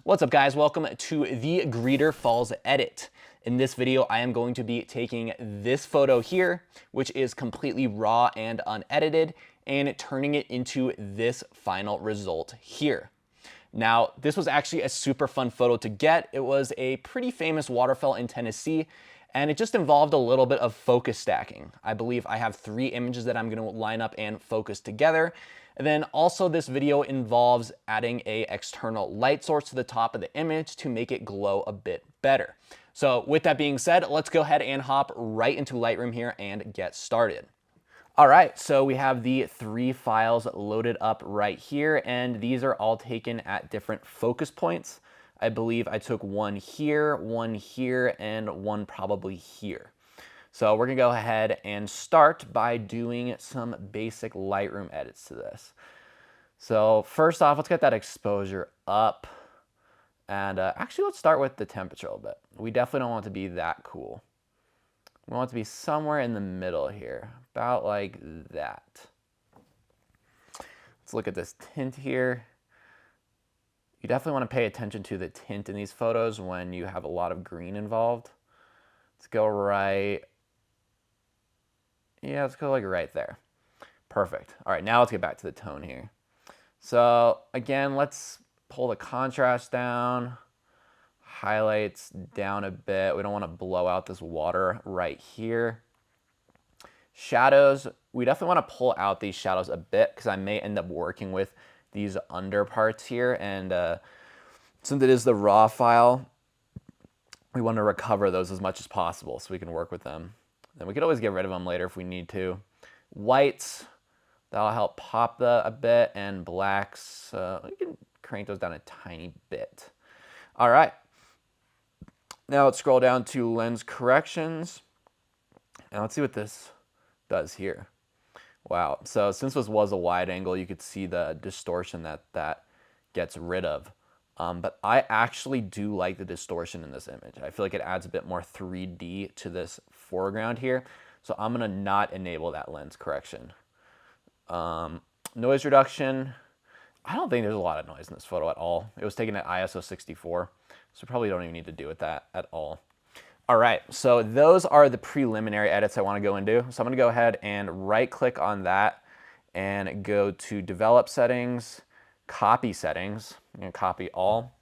What's up, guys? Welcome to the Greeter Falls edit. In this video, I am going to be taking this photo here, which is completely raw and unedited, and turning it into this final result here. Now, this was actually a super fun photo to get. It was a pretty famous waterfall in Tennessee, and it just involved a little bit of focus stacking. I believe I have 3 images that I'm gonna line up and focus together. And then also this video involves adding a external light source to the top of the image to make it glow a bit better. So with that being said, let's go ahead and hop right into Lightroom here and get started. All right, so we have the 3 files loaded up right here, and these are all taken at different focus points. I believe I took one here, and one probably here. So we're gonna go ahead and start by doing some basic Lightroom edits to this. So first off, let's get that exposure up. And actually, let's start with the temperature a little bit. We definitely don't want it to be that cool. We want it to be somewhere in the middle here, about like that. Let's look at this tint here. You definitely want to pay attention to the tint in these photos when you have a lot of green involved. Let's go right. Yeah, let's go like right there. Perfect. All right, now let's get back to the tone here. So again, let's pull the contrast down, highlights down a bit. We don't want to blow out this water right here. Shadows, we definitely want to pull out these shadows a bit because I may end up working with these under parts here. And since it is the raw file, we want to recover those as much as possible so we can work with them. Then we could always get rid of them later if we need to. Whites, that'll help pop a bit, and blacks, we can crank those down a tiny bit. All right. Now let's scroll down to lens corrections, and let's see what this does here. Wow. So since this was a wide angle, you could see the distortion that gets rid of. But I actually do like the distortion in this image. I feel like it adds a bit more 3D to this foreground here. So I'm gonna not enable that lens correction. Noise reduction, I don't think there's a lot of noise in this photo at all. It was taken at ISO 64, so probably don't even need to do with that at all. All right, so those are the preliminary edits I wanna go and do. So I'm gonna go ahead and right click on that and go to develop settings, copy settings. I'm gonna copy all.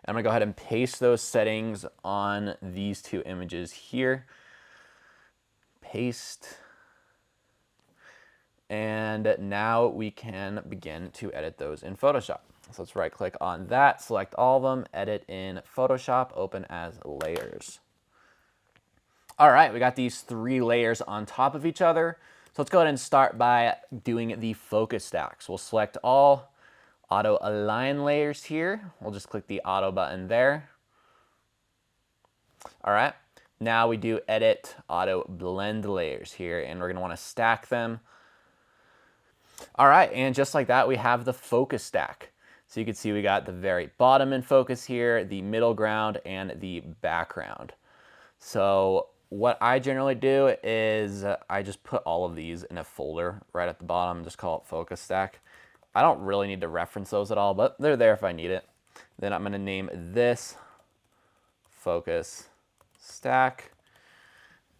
I'm gonna go ahead and paste those settings on these 2 images here. Paste. And now we can begin to edit those in Photoshop. So let's right click on that, select all of them, edit in Photoshop, open as layers. All right, we got these 3 layers on top of each other. So let's go ahead and start by doing the focus stacks. We'll select all, auto align layers here. We'll just click the auto button there. All right, now we do edit auto blend layers here, and we're gonna wanna stack them. All right, and just like that, we have the focus stack. So you can see we got the very bottom in focus here, the middle ground, and the background. So what I generally do is I just put all of these in a folder right at the bottom, just call it focus stack. I don't really need to reference those at all, but they're there if I need it. Then I'm gonna name this focus stack,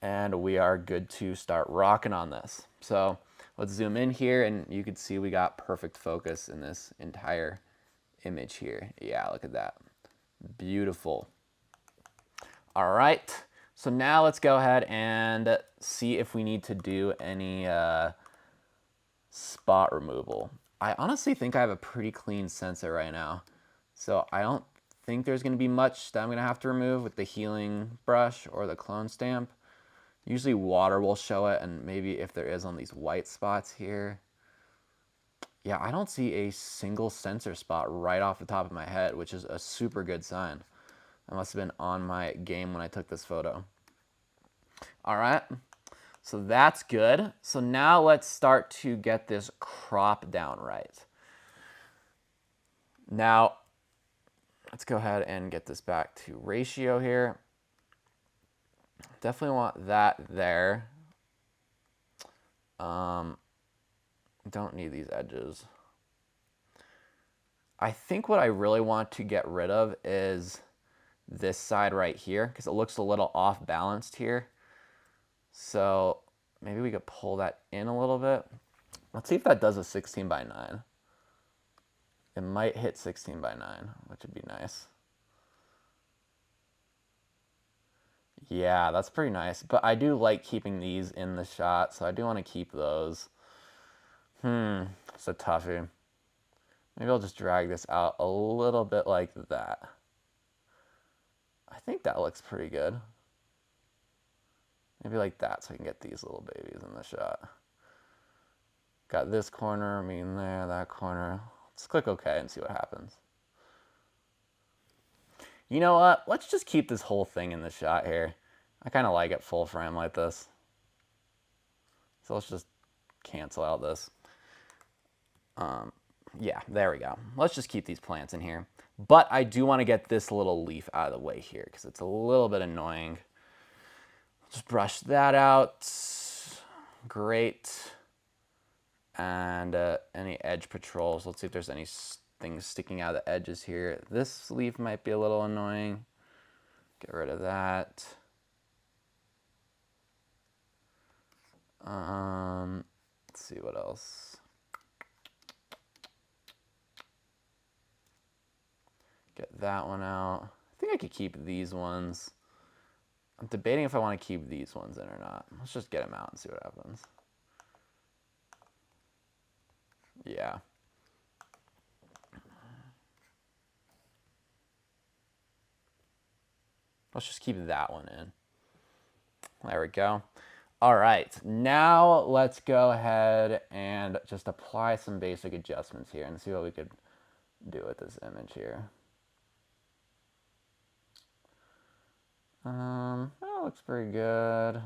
and we are good to start rocking on this. So let's zoom in here, and you can see we got perfect focus in this entire image here. Yeah, look at that. Beautiful. All right, so now let's go ahead and see if we need to do any spot removal. I honestly think I have a pretty clean sensor right now, so I don't think there's gonna be much that I'm gonna have to remove with the healing brush or the clone stamp. Usually water will show it, and maybe if there is on these white spots here. Yeah, I don't see a single sensor spot right off the top of my head, which is a super good sign. I must have been on my game when I took this photo. All right, so that's good. So now let's start to get this crop down right. Now, let's go ahead and get this back to ratio here. Definitely want that there. Don't need these edges. I think what I really want to get rid of is this side right here because it looks a little off balanced here. So maybe we could pull that in a little bit. Let's see if that does a 16 by 9. It might hit 16 by 9, which would be nice. Yeah, that's pretty nice. But I do like keeping these in the shot, so I do want to keep those. It's a toughie. Maybe I'll just drag this out a little bit like that. I think that looks pretty good. Maybe like that so I can get these little babies in the shot. Got this corner, me in there, that corner. Let's click OK and see what happens. You know what? Let's just keep this whole thing in the shot here. I kind of like it full frame like this. So let's just cancel out this. Yeah, there we go. Let's just keep these plants in here. But I do want to get this little leaf out of the way here because it's a little bit annoying. Just brush that out. Great. And any edge patrols. Let's see if there's any things sticking out of the edges here. This leaf might be a little annoying. Get rid of that. Let's see what else. Get that one out. I think I could keep these ones. I'm debating if I want to keep these ones in or not. Let's just get them out and see what happens. Yeah. Let's just keep that one in. There we go. All right, now let's go ahead and just apply some basic adjustments here and see what we could do with this image here. That looks pretty good. Let's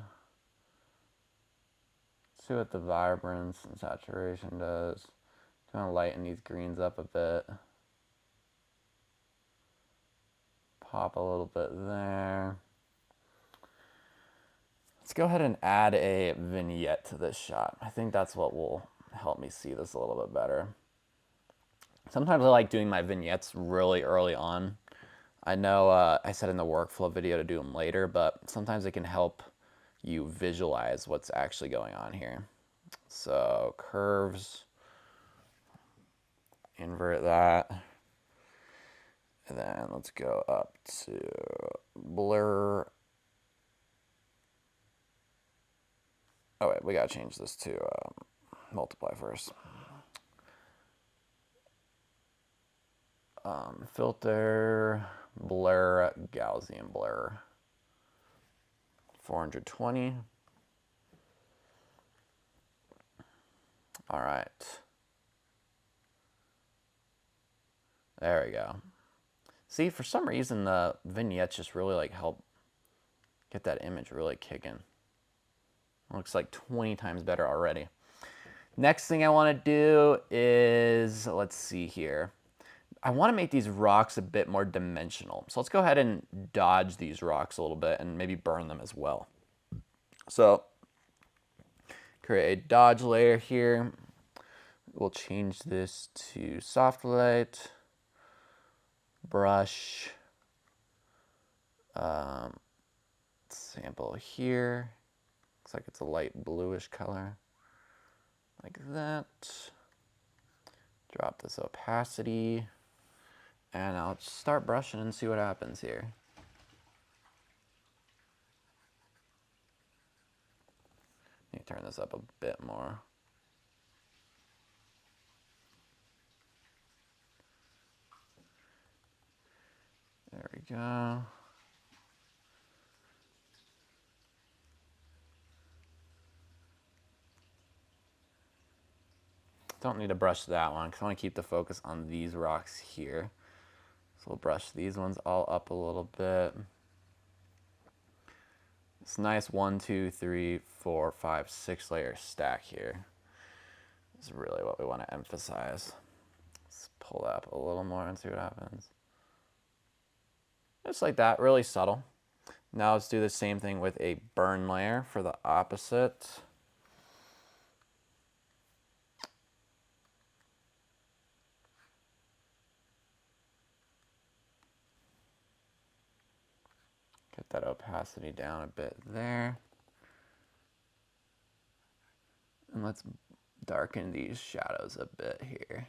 see what the vibrance and saturation does. Kind of lighten these greens up a bit. Pop a little bit there. Let's go ahead and add a vignette to this shot. I think that's what will help me see this a little bit better. Sometimes I like doing my vignettes really early on. I know I said in the workflow video to do them later, but sometimes it can help you visualize what's actually going on here. So curves, invert that. And then let's go up to blur. Oh wait, we gotta change this to multiply first. Filter, blur, Gaussian blur. 420. All right. There we go. See, for some reason, the vignettes just really like help get that image really kicking. Looks like 20 times better already. Next thing I want to do is, let's see here. I want to make these rocks a bit more dimensional. So let's go ahead and dodge these rocks a little bit and maybe burn them as well. So create a dodge layer here. We'll change this to soft light, brush, sample here. Looks like it's a light bluish color, like that. Drop this opacity, and I'll just start brushing and see what happens here. Let me turn this up a bit more. There we go. Don't need to brush that one because I want to keep the focus on these rocks here. So we'll brush these ones all up a little bit. It's nice 1, 2, 3, 4, 5, 6 layer stack here. This is really what we want to emphasize. Let's pull that up a little more and see what happens. Just like that, really subtle. Now let's do the same thing with a burn layer for the opposite. Get that opacity down a bit there. And let's darken these shadows a bit here.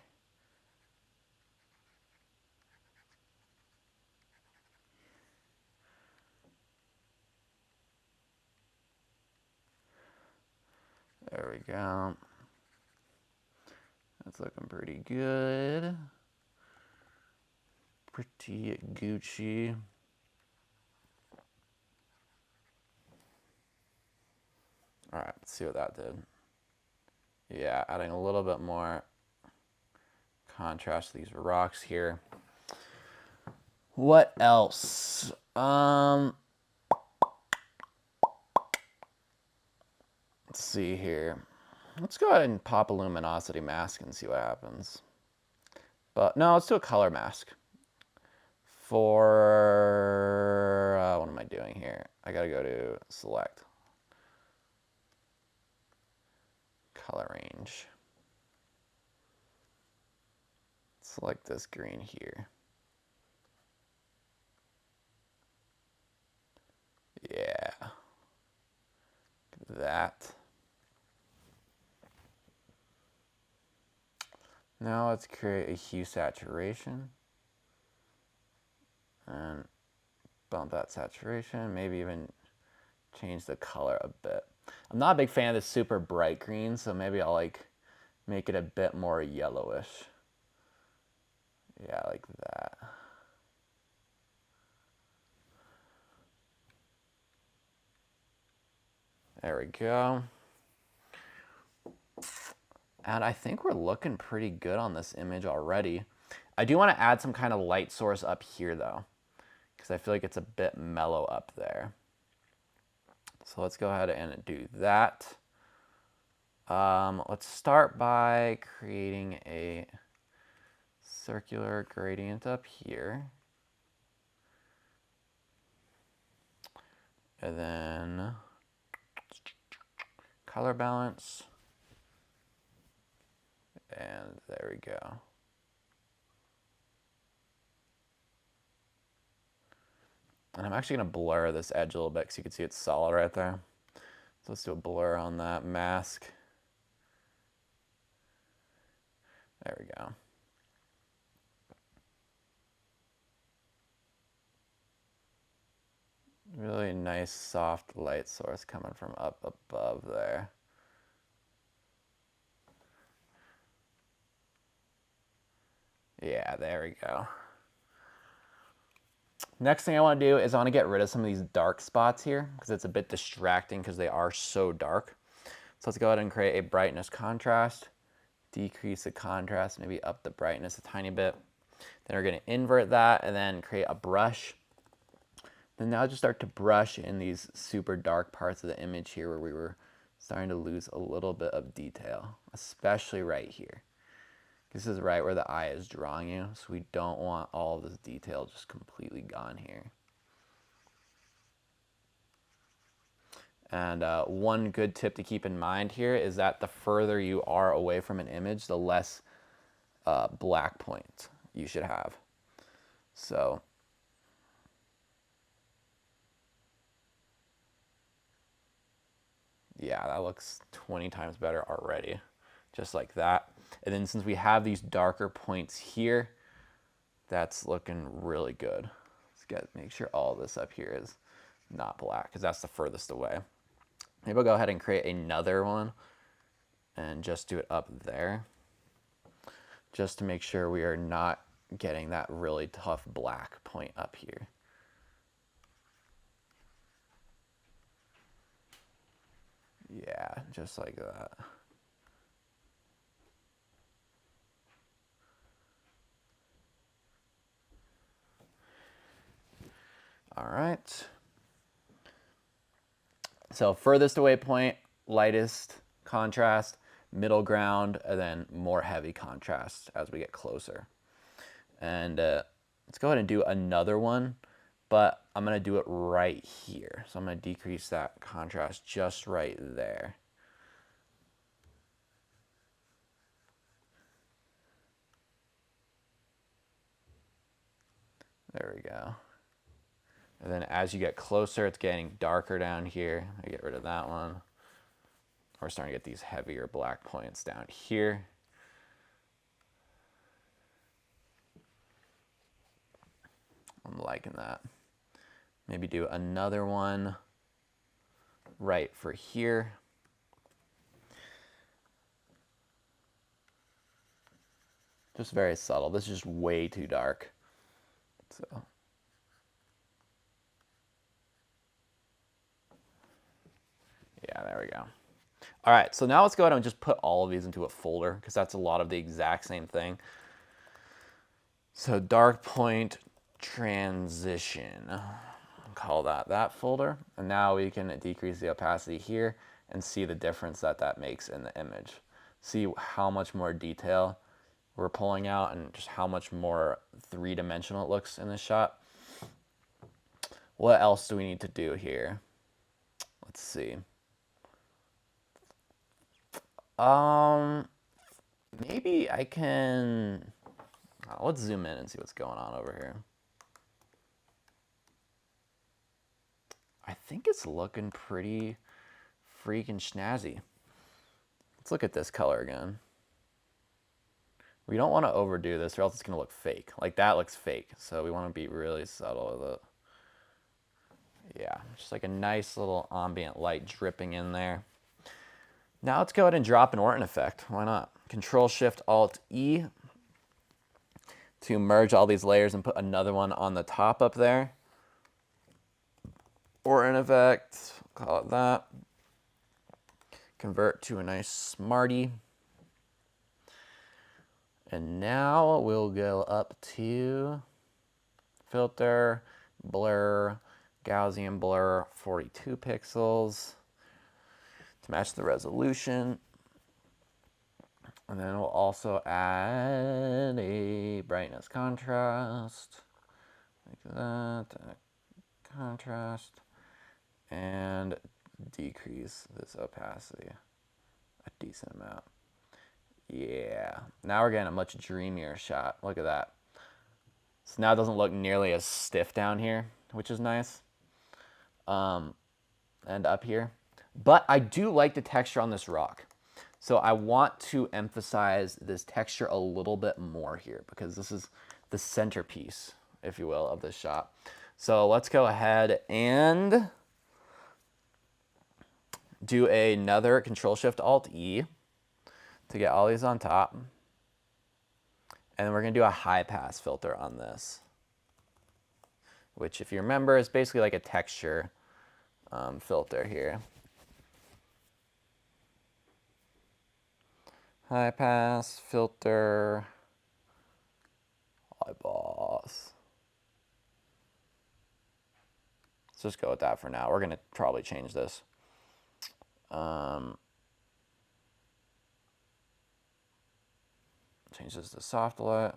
There we go. That's looking pretty good. Pretty Gucci. All right, let's see what that did. Yeah, adding a little bit more contrast to these rocks here. What else? Let's see here. Let's go ahead and pop a luminosity mask and see what happens. But no, let's do a color mask. For, what am I doing here? I gotta go to select. Color range. Select this green here. Yeah. That. Now let's create a hue saturation. And bump that saturation, maybe even change the color a bit. I'm not a big fan of this super bright green, so maybe I'll like make it a bit more yellowish. Yeah, like that. There we go. And I think we're looking pretty good on this image already. I do want to add some kind of light source up here though, because I feel like it's a bit mellow up there. So let's go ahead and do that. Let's start by creating a circular gradient up here. And then color balance. And there we go. And I'm actually going to blur this edge a little bit so you can see it's solid right there. So let's do a blur on that mask. There we go. Really nice soft light source coming from up above there. Yeah, there we go. Next thing I want to do is I want to get rid of some of these dark spots here because it's a bit distracting because they are so dark. So let's go ahead and create a brightness contrast, decrease the contrast, maybe up the brightness a tiny bit. Then we're going to invert that and then create a brush. Then now just start to brush in these super dark parts of the image here where we were starting to lose a little bit of detail, especially right here. This is right where the eye is drawing you, so we don't want all of this detail just completely gone here. And one good tip to keep in mind here is that the further you are away from an image, the less black point you should have. So yeah, that looks 20 times better already, just like that. And then since we have these darker points here, that's looking really good. Let's make sure all this up here is not black because that's the furthest away. Maybe I'll go ahead and create another one and just do it up there, just to make sure we are not getting that really tough black point up here. Yeah, just like that. All right. So furthest away point, lightest contrast, middle ground, and then more heavy contrast as we get closer. And let's go ahead and do another one, but I'm going to do it right here. So I'm going to decrease that contrast just right there. There we go. And then as you get closer, it's getting darker down here. I get rid of that one. We're starting to get these heavier black points down here. I'm liking that. Maybe do another one right for here. Just very subtle. This is just way too dark. So yeah, there we go. All right, so now let's go ahead and just put all of these into a folder because that's a lot of the exact same thing. So dark point transition, call that folder. And now we can decrease the opacity here and see the difference that makes in the image. See how much more detail we're pulling out and just how much more three-dimensional it looks in this shot. What else do we need to do here? Let's see. Maybe I can, let's zoom in and see what's going on over here. I think it's looking pretty freaking snazzy. Let's look at this color again. We don't want to overdo this or else it's going to look fake. Like that looks fake. So we want to be really subtle with it. Yeah, just like a nice little ambient light dripping in there. Now let's go ahead and drop an Orton effect. Why not? Control-Shift-Alt-E to merge all these layers and put another one on the top up there. Orton effect, call it that. Convert to a nice Smarty. And now we'll go up to filter, blur, Gaussian blur, 42 pixels to match the resolution. And then we'll also add a brightness contrast, like that, contrast, and decrease this opacity a decent amount. Yeah, now we're getting a much dreamier shot. Look at that. So now it doesn't look nearly as stiff down here, which is nice. And up here. But I do like the texture on this rock. So I want to emphasize this texture a little bit more here because this is the centerpiece, if you will, of this shot. So let's go ahead and do another Control-Shift-Alt-E to get all these on top. And then we're going to do a high pass filter on this, which if you remember is basically like a texture filter here. High pass filter, eyeballs. Let's just go with that for now. We're going to probably change this. Change this to soft light.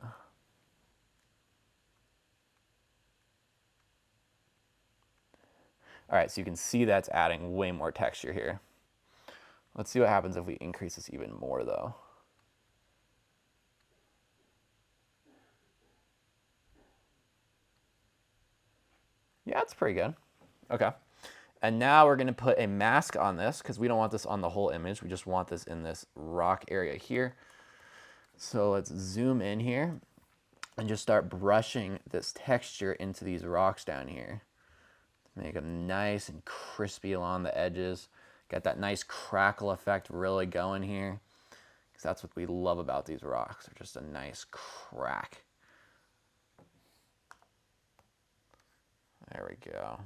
All right, so you can see that's adding way more texture here. Let's see what happens if we increase this even more though. Yeah, it's pretty good. Okay. And now we're going to put a mask on this because we don't want this on the whole image. We just want this in this rock area here. So let's zoom in here and just start brushing this texture into these rocks down here. Make them nice and crispy along the edges. Got that nice crackle effect really going here. Because that's what we love about these rocks. They're just a nice crack. There we go.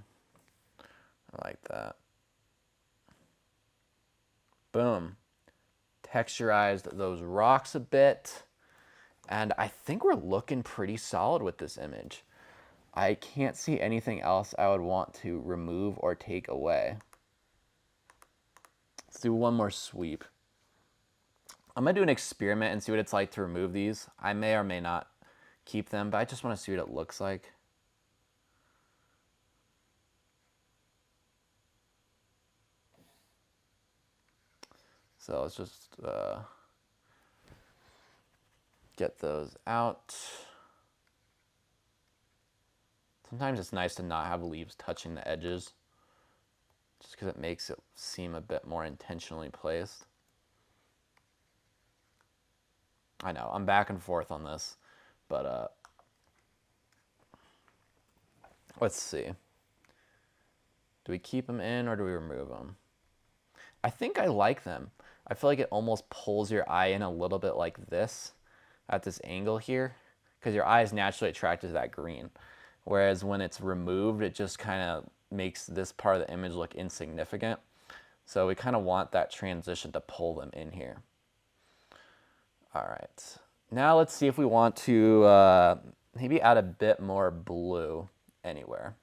I like that. Boom. Texturized those rocks a bit. And I think we're looking pretty solid with this image. I can't see anything else I would want to remove or take away. Let's do one more sweep. I'm going to do an experiment and see what it's like to remove these. I may or may not keep them, but I just want to see what it looks like. So let's just get those out. Sometimes it's nice to not have leaves touching the edges, just because it makes it seem a bit more intentionally placed. I know, I'm back and forth on this, but let's see. Do we keep them in or do we remove them? I think I like them. I feel like it almost pulls your eye in a little bit like this at this angle here, because your eye is naturally attracted to that green. Whereas when it's removed, it just kind of makes this part of the image look insignificant. So we kind of want that transition to pull them in here. All right, now let's see if we want to maybe add a bit more blue anywhere.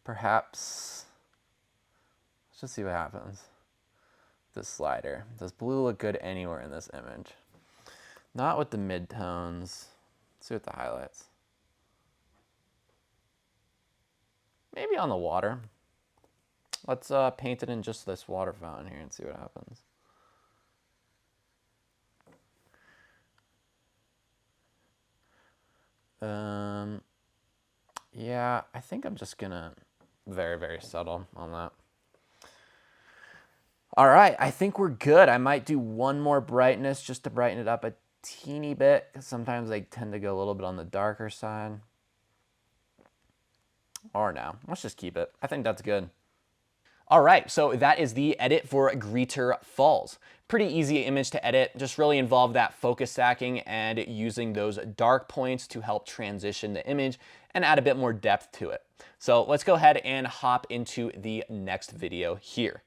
Perhaps, let's just see what happens. This slider. Does blue look good anywhere in this image? Not with the midtones. Let's see with the highlights. Maybe on the water. Let's paint it in just this water fountain here and see what happens. Yeah, I think I'm just gonna very, very subtle on that. All right, I think we're good. I might do one more brightness just to brighten it up a teeny bit, because sometimes they tend to go a little bit on the darker side. Or no, let's just keep it. I think that's good. All right, so that is the edit for Greeter Falls. Pretty easy image to edit, just really involved that focus stacking and using those dark points to help transition the image and add a bit more depth to it. So let's go ahead and hop into the next video here.